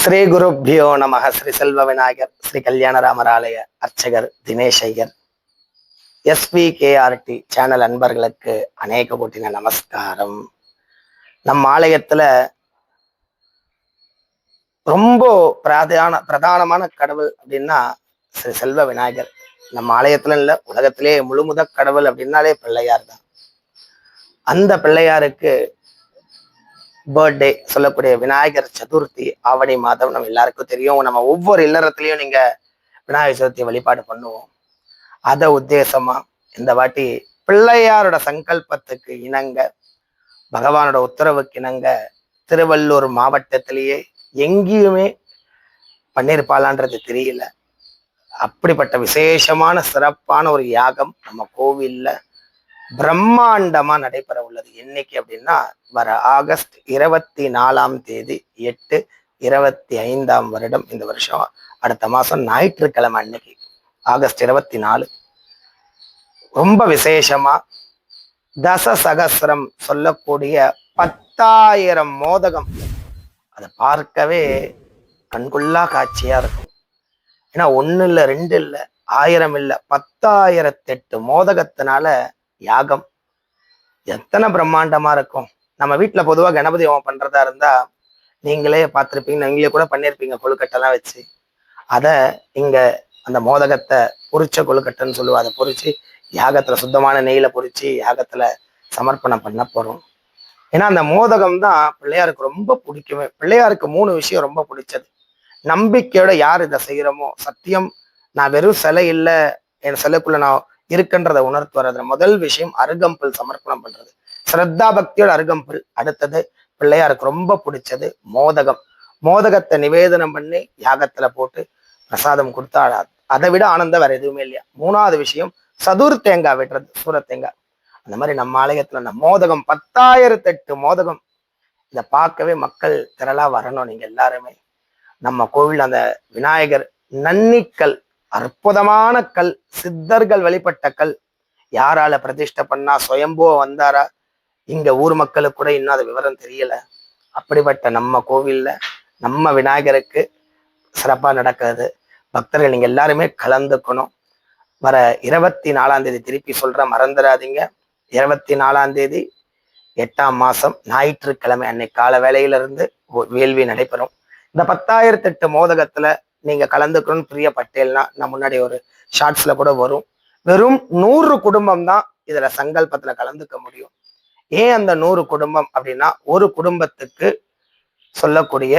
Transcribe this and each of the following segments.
ஸ்ரீ குருப்பியோ நமக. ஸ்ரீ செல்வ விநாயகர் ஸ்ரீ கல்யாணராமர் ஆலய அர்ச்சகர் தினேஷ் ஐயர் SVKRT சேனல் அன்பர்களுக்கு அநேக கோட்டின நமஸ்காரம். நம் ஆலயத்துல ரொம்ப பிரதானமான கடவுள் அப்படின்னா ஸ்ரீ செல்வ விநாயகர். நம்ம ஆலயத்துல இல்ல, உலகத்திலே முழுமுதற் கடவுள் அப்படின்னாலே பிள்ளையார் தான். அந்த பிள்ளையாருக்கு பர்த்டே சொல்லக்கூடிய விநாயகர் சதுர்த்தி ஆவணி மாதம் நம்ம எல்லாருக்கும் தெரியும். நம்ம ஒவ்வொரு இல்லறத்துலயும் நீங்க விநாயகர் சதுர்த்தி வழிபாடு பண்ணுவோம். அத உத்தேசமா இந்த வாட்டி பிள்ளையாரோட சங்கல்பத்துக்கு இணங்க, பகவானோட உத்தரவுக்கு இணங்க திருவள்ளூர் மாவட்டத்திலேயே எங்கேயுமே பண்ணிருப்பாளான்றது தெரியல. அப்படிப்பட்ட விசேஷமான சிறப்பான ஒரு யாகம் நம்ம கோவில்ல பிரம்மாண்டமா நடைபெற உள்ளது. என்னைக்கு அப்படின்னா வர ஆகஸ்ட் 24ஆம் தேதி 8/25 வருடம், இந்த வருஷம் அடுத்த மாசம் ஞாயிற்றுக்கிழமை அன்னைக்கு ஆகஸ்ட் 24 ரொம்ப விசேஷமா தசசகசிரம் சொல்லக்கூடிய 10,000 மோதகம். அதை பார்க்கவே கண்கொள்ளா காட்சியா இருக்கும். ஏன்னா 1 இல்லை 2 இல்லை 1000 இல்லை 10,008 மோதகத்தினால யாகம் எத்தனை பிரம்மாண்டமா இருக்கும். நம்ம வீட்டுல பொதுவா கணபதி ஹோமம் பண்றதா இருந்தா நீங்களே பார்த்திருப்பீங்க, நீங்களே கூட பண்ணிருப்பீங்க, கொழுக்கட்டெல்லாம் வச்சு. அத இங்க அந்த மோதகத்தை பொரிச்ச கொழுக்கட்டைன்னு சொல்லுவோம். அதை பொரிச்சு யாகத்துல சுத்தமான நெய்யில பொரிச்சு யாகத்துல சமர்ப்பணம் பண்ண போறோம். ஏன்னா அந்த மோதகம் தான் பிள்ளையாருக்கு ரொம்ப பிடிக்குமே. பிள்ளையாருக்கு 3 விஷயம் ரொம்ப பிடிச்சது. நம்பிக்கையோட யார் இதை செய்யறோமோ, சத்தியம் நான் வெறும் சிலை இல்லை, என் சிலைக்குள்ள நான் இருக்குன்றதை உணர்த்து வர்றது முதல் விஷயம் அருகம்புல் சமர்ப்பணம் பண்றது. ஸ்ரத்தா பக்தியோட அருகம்புல். அடுத்தது பிள்ளையாருக்கு ரொம்ப பிடிச்சது மோதகம். மோதகத்தை நிவேதனம் பண்ணி யாகத்துல போட்டு பிரசாதம் கொடுத்தா அதை விட ஆனந்தம் வேற எதுவுமே இல்லையா. 3வது விஷயம் சதுர் தேங்காய் வெட்டுறது, சூர தேங்காய். அந்த மாதிரி நம்ம ஆலயத்துல அந்த மோதகம் 10,008 மோதகம். இதை பார்க்கவே மக்கள் திரளா வரணும். நீங்க எல்லாருமே நம்ம கோவில் அந்த விநாயகர் நன்னிக்கல், அற்புதமான கல், சித்தர்கள் வழிபட்ட கல். யாரால பிரதிஷ்டை பண்ணா, சுயம்போ வந்தாரா, இங்க ஊர் மக்களுக்கு கூட இன்னும் அது விவரம் தெரியல. அப்படிப்பட்ட நம்ம கோவில்ல நம்ம விநாயகருக்கு சிறப்பா நடக்கிறது. பக்தர்கள் நீங்க எல்லாருமே கலந்துக்கணும். வர 24ஆம் தேதி திருப்பி சொல்ற, மறந்துடாதீங்க. 24ஆம் தேதி 8ஆம் மாசம் ஞாயிற்றுக்கிழமை அன்னைக்கு கால வேளையிலிருந்து வேள்வி நடைபெறும். இந்த 10,008 மோதகத்துல நீங்க கலந்துக்கணும்னு பிரியப்பட்டேன்னா நான் முன்னாடி ஒரு ஷார்ட்ஸ்ல கூட வரும். வெறும் 100 குடும்பம் தான் இதுல சங்கல்பத்துல கலந்துக்க முடியும். ஏன் அந்த 100 குடும்பம் அப்படின்னா, ஒரு குடும்பத்துக்கு சொல்லக்கூடிய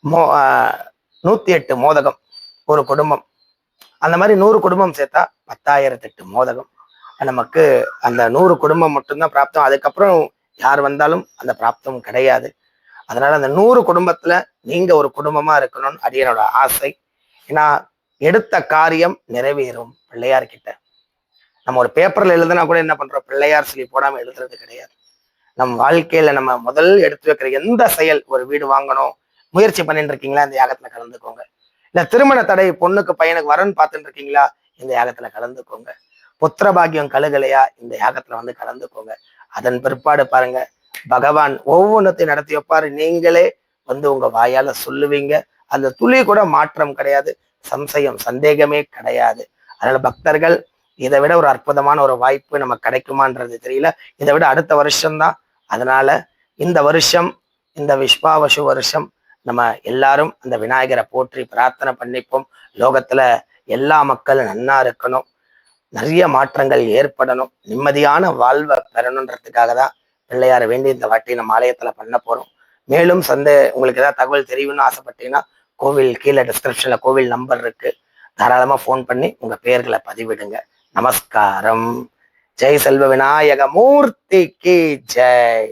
108 மோதகம் ஒரு குடும்பம். அந்த மாதிரி 100 குடும்பம் சேர்த்தா 10,008 மோதகம். நமக்கு அந்த 100 குடும்பம் மட்டும்தான் பிராப்தம். அதுக்கப்புறம் யார் வந்தாலும் அந்த பிராப்தம் கிடையாது. அதனால அந்த 100 குடும்பத்துல நீங்க ஒரு குடும்பமா இருக்கணும்னு அடியனோட ஆசை. ஏன்னா எடுத்த காரியம் நிறைவேறும் பிள்ளையார்கிட்ட. நம்ம ஒரு பேப்பர்ல எழுதுனா கூட என்ன பண்றோம், பிள்ளையார் சொல்லி போடாம எழுதுறது கிடையாது. நம் வாழ்க்கையில நம்ம முதல் எடுத்து வைக்கிற எந்த செயல், ஒரு வீடு வாங்கணும் முயற்சி பண்ணிட்டு இருக்கீங்களா, இந்த யாகத்துல கலந்துக்கோங்க. இல்ல திருமண தடை, பொண்ணுக்கு பையனுக்கு வரன்னு பார்த்துட்டு இருக்கீங்களா, இந்த யாகத்துல கலந்துக்கோங்க. புத்திர பாக்கியம் கழுகலையா, இந்த யாகத்துல வந்து கலந்துக்கோங்க. அதன் பிற்பாடு பாருங்க, பகவான் ஒவ்வொன்றத்தையும் நடத்தி வைப்பாரு. நீங்களே வந்து உங்க வாயால சொல்லுவீங்க. அந்த துளி கூட மாற்றம் கிடையாது, சம்சயம் சந்தேகமே கிடையாது. அதனால பக்தர்கள், இதை விட ஒரு அற்புதமான ஒரு வாய்ப்பு நமக்கு கிடைக்குமான்றது தெரியல. இதை விட அடுத்த வருஷம்தான். அதனால இந்த வருஷம், இந்த விஸ்வாவசு வருஷம் நம்ம எல்லாரும் அந்த விநாயகரை போற்றி பிரார்த்தனை பண்ணிப்போம். லோகத்துல எல்லா மக்களும் நன்னா இருக்கணும், நிறைய மாற்றங்கள் ஏற்படணும், நிம்மதியான வாழ்வை பெறணுன்றதுக்காக தான் பிள்ளையார வேண்டி இந்த வாட்டி நம்ம ஆலயத்துல பண்ண போறோம். மேலும் உங்களுக்கு ஏதாவது தகவல் தெரியும்னு ஆசைப்பட்டீங்கன்னா, கோவில் கீழே டிஸ்கிரிப்ஷன்ல கோவில் நம்பர் இருக்கு, தாராளமா ஃபோன் பண்ணி உங்க பெயர்களை பதிவிடுங்க. நமஸ்காரம். ஜெய் செல்வ விநாயக மூர்த்திக்கு ஜெய்.